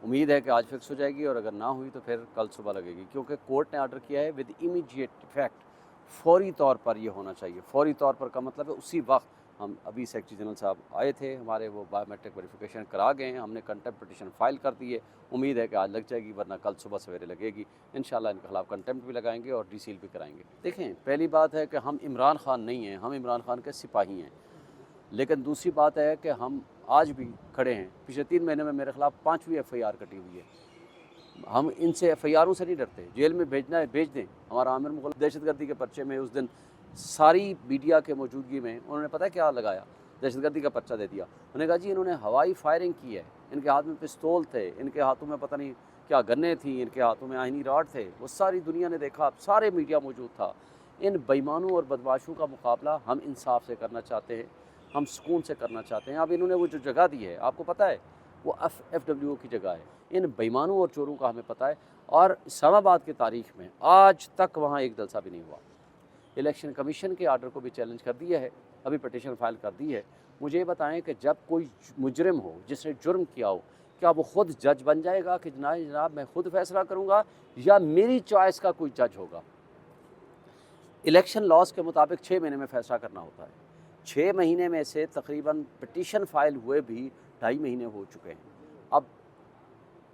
उम्मीद है कि आज फिक्स हो जाएगी और अगर ना हुई तो फिर कल सुबह लगेगी, क्योंकि कोर्ट ने ऑर्डर किया है विद इमीडिएट इफेक्ट, फौरी तौर पर ये होना चाहिए। फौरी तौर पर का मतलब है उसी वक्त। हम अभी सेक्रेटरी जनरल साहब आए थे हमारे, वो बायोमेट्रिक वेरिफिकेशन करा गए हैं, हमने कंटेम्प्ट पिटिशन फाइल कर दी है। उम्मीद है कि आज लग जाएगी, वरना कल सुबह सवेरे लगेगी। इंशाल्लाह इनके खिलाफ कंटेम्प्ट भी लगाएंगे और डीसील भी कराएंगे। देखें, पहली बात है कि हम इमरान खान नहीं हैं, हम इमरान खान के सिपाही हैं। लेकिन दूसरी बात है कि हम आज भी खड़े हैं। पिछले 3 महीने में मेरे खिलाफ 5वीं FIR कटी हुई है। हम इनसे FIRों से नहीं डरते। जेल में भेजना है भेज दें। हमारा आमिर मुगल दहशतगर्दी के पर्चे में उस दिन सारी मीडिया के मौजूदगी में उन्होंने पता है क्या लगाया, दहशतगर्दी का पर्चा दे दिया। उन्होंने कहा जी इन्होंने हवाई फायरिंग की है, इनके हाथ में पिस्तौल थे, इनके हाथों में पता नहीं क्या गन्ने थी, इनके हाथों में आईनी रॉड थे। वो सारी दुनिया ने देखा, सारे मीडिया मौजूद था। इन बेईमानों और बदमाशों का मुकाबला हम इंसाफ से करना चाहते हैं, हम सुकून से करना चाहते हैं। अब इन्होंने वो जो जगह दी है, आपको पता है वो FWO की जगह है। इन बेईमानों और चोरों का हमें पता है। और इस्लामाबाद की तारीख में आज तक वहाँ एक जलसा भी नहीं हुआ। इलेक्शन कमीशन के आर्डर को भी चैलेंज कर दिया है, अभी पटिशन फाइल कर दी है। मुझे ये बताएं कि जब कोई मुजरिम हो, जिसने जुर्म किया हो, क्या वो खुद जज बन जाएगा कि जनाब मैं खुद फैसला करूँगा, या मेरी चॉइस का कोई जज होगा? इलेक्शन लॉज के मुताबिक 6 महीने में फैसला करना होता है। 6 महीने में से तकरीबन पटिशन फाइल हुए भी 2.5 महीने हो चुके हैं। अब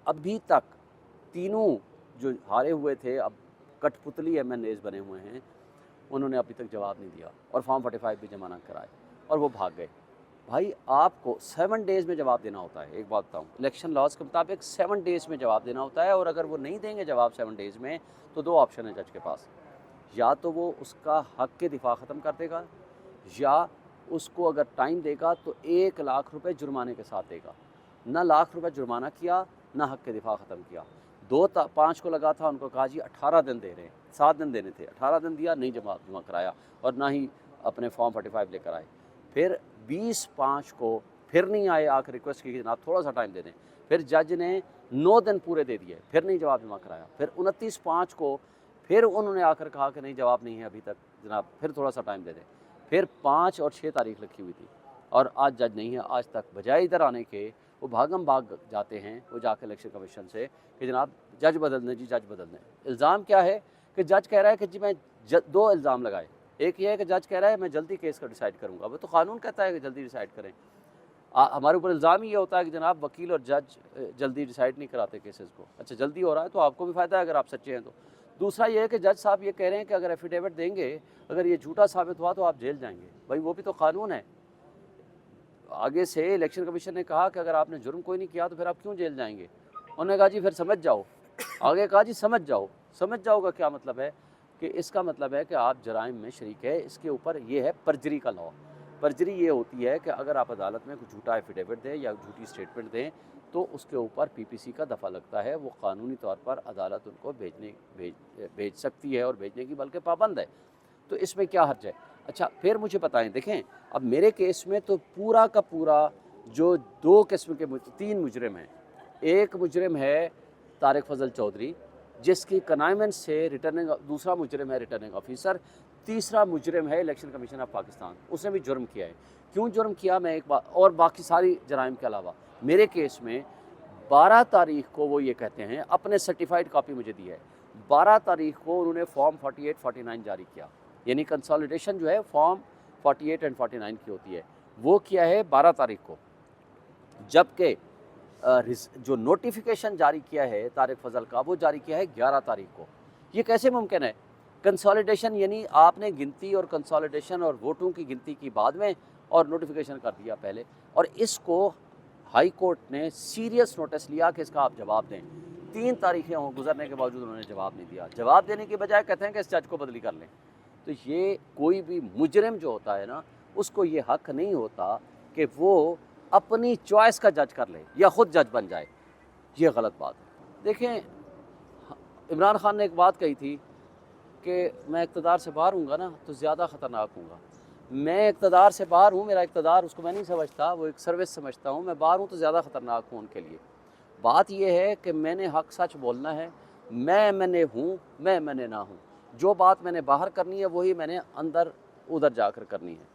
अभी तक तीनों जो हारे हुए थे, अब कठपुतली MNAs बने हुए हैं, उन्होंने अभी तक जवाब नहीं दिया और फॉर्म 45 भी जमा ना कराए और वो भाग गए। भाई आपको 7 डेज़ में जवाब देना होता है। एक बात बताऊँ, इलेक्शन लॉज के मुताबिक 7 डेज़ में जवाब देना होता है। और अगर वो नहीं देंगे जवाब 7 डेज़ में, तो 2 ऑप्शन है जज के पास। या तो वो उसका हक के दिफा ख़त्म कर देगा, या उसको अगर टाइम देगा तो 1 लाख रुपए जुर्माने के साथ देगा। ना लाख रुपए जुर्माना किया, ना हक के दिफा ख़त्म किया। 2-5 को लगा था, उनको कहा जी 18 दिन दे रहे हैं, 7 दिन देने थे, 18 दिन दिया, नहीं जमा कराया और ना ही अपने फॉर्म 45 लेकर आए। फिर 20/5 को फिर नहीं आए, आकर रिक्वेस्ट की कि जनाब थोड़ा सा टाइम दे दें। फिर जज ने 9 दिन पूरे दे दिए, फिर नहीं जवाब जमा कराया। फिर 29/5 को फिर उन्होंने आकर कहा कि नहीं जवाब नहीं है अभी तक जनाब, फिर थोड़ा सा टाइम दे दें। फिर 5 और 6 तारीख रखी हुई थी और आज जज नहीं है आज तक। बजाय इधर आने के वो भागम भाग जाते हैं, वो जाकर इलेक्शन कमीशन से कि जनाब जज बदल दें, जी जज बदल दें। इल्ज़ाम क्या है कि जज कह रहा है कि जी मैं 2 इल्ज़ाम लगाए। एक ये है कि जज कह रहा है मैं जल्दी केस का डिसाइड करूँगा। वो तो कानून कहता है कि जल्दी डिसाइड करें। हमारे ऊपर इल्ज़ाम ये होता है कि जनाब वकील और जज जल्दी डिसाइड नहीं कराते केसेस को। अच्छा जल्दी हो रहा है तो आपको भी फ़ायदा है अगर आप सच्चे हैं तो। दूसरा ये है कि जज साहब ये कह रहे हैं कि अगर एफिडेविट देंगे, अगर ये झूठा साबित हुआ तो आप जेल जाएंगे। भाई वो भी तो कानून है। आगे से इलेक्शन कमीशन ने कहा कि अगर आपने जुर्म कोई नहीं किया तो फिर आप क्यों जेल जाएंगे? उन्होंने कहा जी फिर समझ जाओ। आगे कहा जी समझ जाओ। समझ जाओ का क्या मतलब है कि इसका मतलब है कि आप जराइम में शरीक है। इसके ऊपर ये है परजरी का लॉ। परजरी ये होती है कि अगर आप अदालत में कुछ झूठा एफिडेविट दें या झूठी स्टेटमेंट दें तो उसके ऊपर PPC का दफ़ा लगता है। वो कानूनी तौर पर अदालत उनको भेज सकती है और भेजने की बल्कि पाबंद है। तो इसमें क्या हर्ज है? अच्छा फिर मुझे बताएं, देखें अब मेरे केस में तो पूरा का पूरा जो 2 किस्म के 3 मुजरिम हैं। एक मुजरिम है तारिक फजल चौधरी जिसकी कनाइमेंट से रिटर्निंग, दूसरा मुजरिम है रिटर्निंग ऑफिसर, तीसरा मुजरिम है इलेक्शन कमीशन ऑफ पाकिस्तान। उसने भी जुर्म किया है। क्यों जुर्म किया मैं एक बात, और बाकी सारी जराइम के अलावा मेरे केस में 12 तारीख को वो ये कहते हैं, अपने सर्टिफाइड कॉपी मुझे दी है, 12 तारीख को उन्होंने फॉर्म 48-49 जारी किया। यानी कंसोलिडेशन जो है फॉर्म 48 एंड 49 की होती है, वो किया है 12 तारीख को। जबकि जो नोटिफिकेशन जारी किया है तारिक फजल का, वो जारी किया है 11 तारीख को। ये कैसे मुमकिन है? कंसोलिडेशन यानी आपने गिनती और कंसोलिडेशन और वोटों की गिनती की बाद में और नोटिफिकेशन कर दिया पहले। और इसको हाई कोर्ट ने सीरियस नोटिस लिया कि इसका आप जवाब दें। 3 तारीखें हों गुजरने के बावजूद उन्होंने जवाब नहीं दिया। जवाब देने के बजाय कहते हैं कि इस जज को बदली कर लें। तो ये कोई भी मुजरिम जो होता है ना, उसको ये हक नहीं होता कि वो अपनी चॉइस का जज कर ले या ख़ुद जज बन जाए। ये गलत बात है। देखें इमरान खान ने एक बात कही थी कि मैं इक़्तिदार से बाहर हूँगा ना तो ज़्यादा ख़तरनाक हूँगा। मैं इक़्तिदार से बाहर हूँ, मेरा इक़्तिदार उसको मैं नहीं समझता, वो एक सर्विस समझता हूँ। मैं बाहर हूँ तो ज़्यादा ख़तरनाक हूँ उनके लिए। बात यह है कि मैंने हक सच बोलना है। मैं MNA हूँ, मैं MNA ना हूँ। जो बात मैंने बाहर करनी है वही मैंने अंदर उधर जाकर करनी है।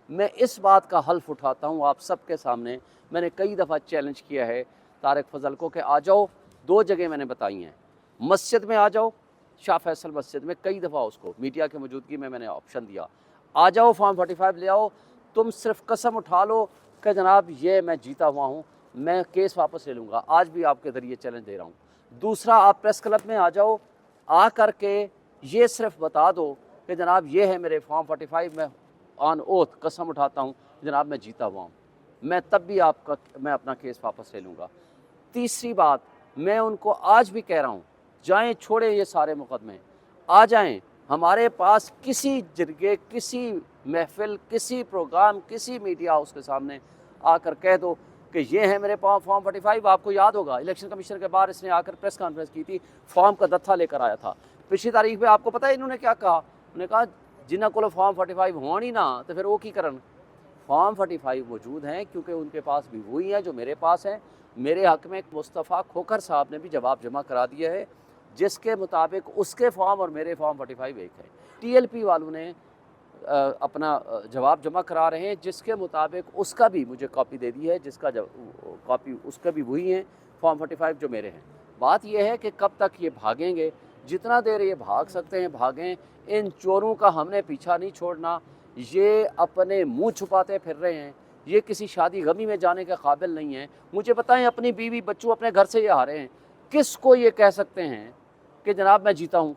मैं इस बात का हल्फ उठाता हूँ आप सबके सामने। मैंने कई दफ़ा चैलेंज किया है तारिक फजल को कि आ जाओ, 2 जगह मैंने बताई हैं, मस्जिद में आ जाओ, शाह फैसल मस्जिद में कई दफ़ा उसको मीडिया की मौजूदगी में मैंने ऑप्शन दिया, आ जाओ फॉर्म 45 ले आओ, तुम सिर्फ कसम उठा लो कि जनाब ये मैं जीता हुआ हूँ, मैं केस वापस ले लूँगा। आज भी आपके ज़रिए चैलेंज दे रहा हूँ। दूसरा, आप प्रेस क्लब में आ जाओ, आ कर के ये सिर्फ बता दो कि जनाब ये है मेरे फॉर्म 45, मैं ऑन ओथ कसम उठाता हूँ जनाब मैं जीता हुआ हूँ, मैं तब भी मैं अपना केस वापस ले लूँगा। तीसरी बात, मैं उनको आज भी कह रहा हूँ, जाएं, छोड़ें ये सारे मुकदमे, आ जाएं हमारे पास किसी जगह, किसी महफिल, किसी प्रोग्राम, किसी मीडिया हाउस के सामने आकर कह दो कि ये है मेरे फॉर्म 45। आपको याद होगा इलेक्शन कमीशन के बाहर इसने आकर प्रेस कॉन्फ्रेंस की थी, फॉर्म का दत्था लेकर आया था। पिछली तारीख में आपको पता है इन्होंने क्या कहा? उन्होंने कहा जिन्हों को फॉर्म 45 होनी ही ना तो फिर वो की करन। फॉर्म 45 मौजूद हैं क्योंकि उनके पास भी वही है जो मेरे पास है। मेरे हक़ में मुस्तफ़ा खोखर साहब ने भी जवाब जमा करा दिया है, जिसके मुताबिक उसके फॉर्म और मेरे फॉर्म 45 एक है। TLP वालों ने अपना जवाब जमा करा रहे हैं, जिसके मुताबिक उसका भी मुझे कॉपी दे दी है, जिसका कॉपी उसका भी वही है फॉर्म 45 जो मेरे हैं। बात यह है कि कब तक ये भागेंगे, जितना देर ये भाग सकते हैं भागें। इन चोरों का हमने पीछा नहीं छोड़ना। ये अपने मुंह छुपाते फिर रहे हैं, ये किसी शादी गमी में जाने के काबिल नहीं है। मुझे बताएं, अपनी बीवी बच्चों अपने घर से ये आ रहे हैं, किसको ये कह सकते हैं कि जनाब मैं जीता हूँ?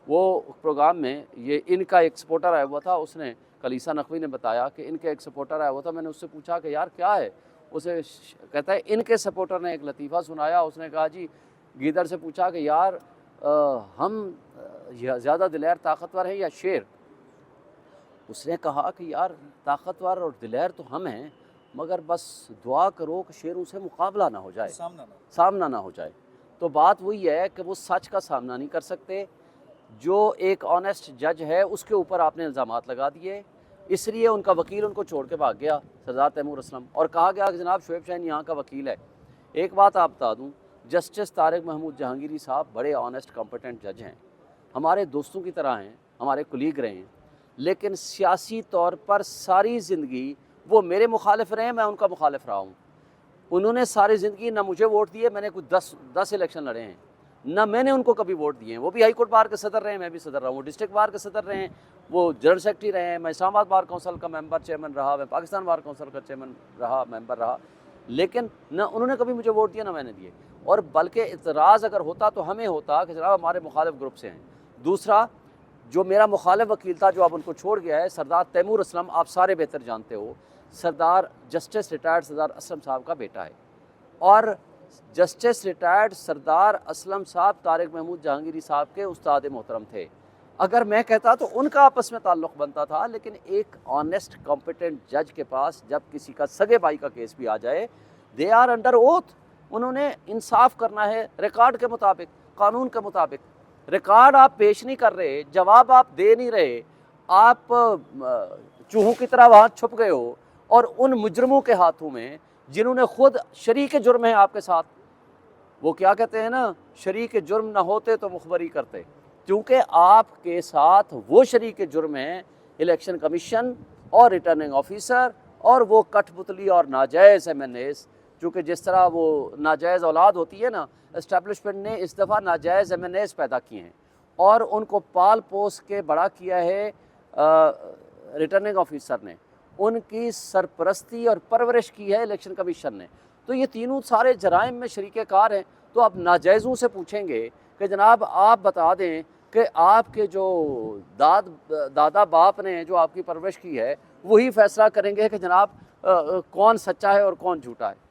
वो प्रोग्राम में ये इनका एक सपोर्टर आया हुआ था, उसने कल ईसा नकवी ने बताया कि इनका एक सपोर्टर आया हुआ था। मैंने उससे पूछा कि यार क्या है? उसे कहता है इनके सपोर्टर ने एक लतीफ़ा सुनाया। उसने कहा जी, गीदड़ से पूछा कि यार हम ज़्यादा दिलेर ताकतवर हैं या शेर? उसने कहा कि यार ताकतवर और दिलेर तो हम हैं, मगर बस दुआ करो कि शेरों से मुकाबला ना हो जाए, सामना ना हो जाए। तो बात वही है कि वो सच का सामना नहीं कर सकते। जो एक ऑनेस्ट जज है उसके ऊपर आपने इल्ज़ामात लगा दिए, इसलिए उनका वकील उनको छोड़ के भाग गया, सरदार तैमूर असलम, और कहा गया कि जनाब शोएब शाहीन यहाँ का वकील है। एक बात आप बता दूँ, जस्टिस तारिक महमूद जहांगीरी साहब बड़े ऑनेस्ट कॉम्पिटेंट जज हैं, हमारे दोस्तों की तरह हैं, हमारे कुलीग रहे हैं, लेकिन सियासी तौर पर सारी ज़िंदगी वो मेरे मुखालिफ रहे हैं, मैं उनका मुखालिफ रहा हूँ। उन्होंने सारी ज़िंदगी ना मुझे वोट दिए, मैंने कुछ 10 इलेक्शन लड़े हैं, ना मैंने उनको कभी वोट दिए हैं। वो भी हाई कोर्ट बार के सदर रहे हैं, मैं भी सदर रहा हूँ, वो डिस्ट्रिक्ट बार के सदर रहे हैं, वो जनरल सेक्रेटरी रहे हैं, मैं इस्लामाबाद बार काउंसिल का मेंबर चेयरमैन रहा, मैं पाकिस्तान बार काउंसिल का चेयरमैन रहा, मेंबर रहा, लेकिन ना उन्होंने कभी मुझे वोट दिया ना मैंने दिए। और बल्कि इतराज़ अगर होता तो हमें होता कि जनाब हमारे मुखालिफ ग्रुप से हैं। दूसरा, जो मेरा मुखालिफ वकील था जो अब उनको छोड़ गया है, सरदार तैमूर असलम, आप सारे बेहतर जानते हो, सरदार जस्टिस रिटायर्ड सरदार असलम साहब का बेटा है, और जस्टिस रिटायर्ड सरदार असलम साहब तारिक महमूद जहांगीरी साहब के उस्ताद मोहतरम थे। अगर मैं कहता तो उनका आपस में ताल्लुक़ बनता था, लेकिन एक ऑनेस्ट कॉम्पिटेंट जज के पास जब किसी का सगे भाई का केस भी आ जाए, दे आर अंडर ओथ, उन्होंने इंसाफ करना है रिकॉर्ड के मुताबिक, कानून के मुताबिक। रिकॉर्ड आप पेश नहीं कर रहे, जवाब आप दे नहीं रहे, आप चूहों की तरह वहाँ छुप गए हो, और उन मुजरमों के हाथों में जिन्होंने खुद शरीक जुर्म है आपके साथ। वो क्या कहते हैं ना, शरीक जुर्म ना होते तो मुखबरी करते, क्योंकि आपके साथ वो शरीक जुर्म है इलेक्शन कमीशन और रिटर्निंग ऑफिसर और वो कठपुतली और नाजायज़ MNAs। चूँकि जिस तरह वो नाजायज़ औलाद होती है ना, इस्टेब्लिशमेंट ने इस दफ़ा नाजायज़ MNAs पैदा किए हैं और उनको पाल पोस के बड़ा किया है रिटर्निंग ऑफिसर ने, उनकी सरपरस्ती और परवरिश की है इलेक्शन कमीशन ने। तो ये तीनों सारे जराइम में शरीक कार हैं। तो आप नाजायज़ों से पूछेंगे कि जनाब आप बता दें कि आपके जो दादा बाप ने जो आपकी परवरिश की है वही फ़ैसला करेंगे कि जनाब कौन सच्चा है और कौन झूठा है।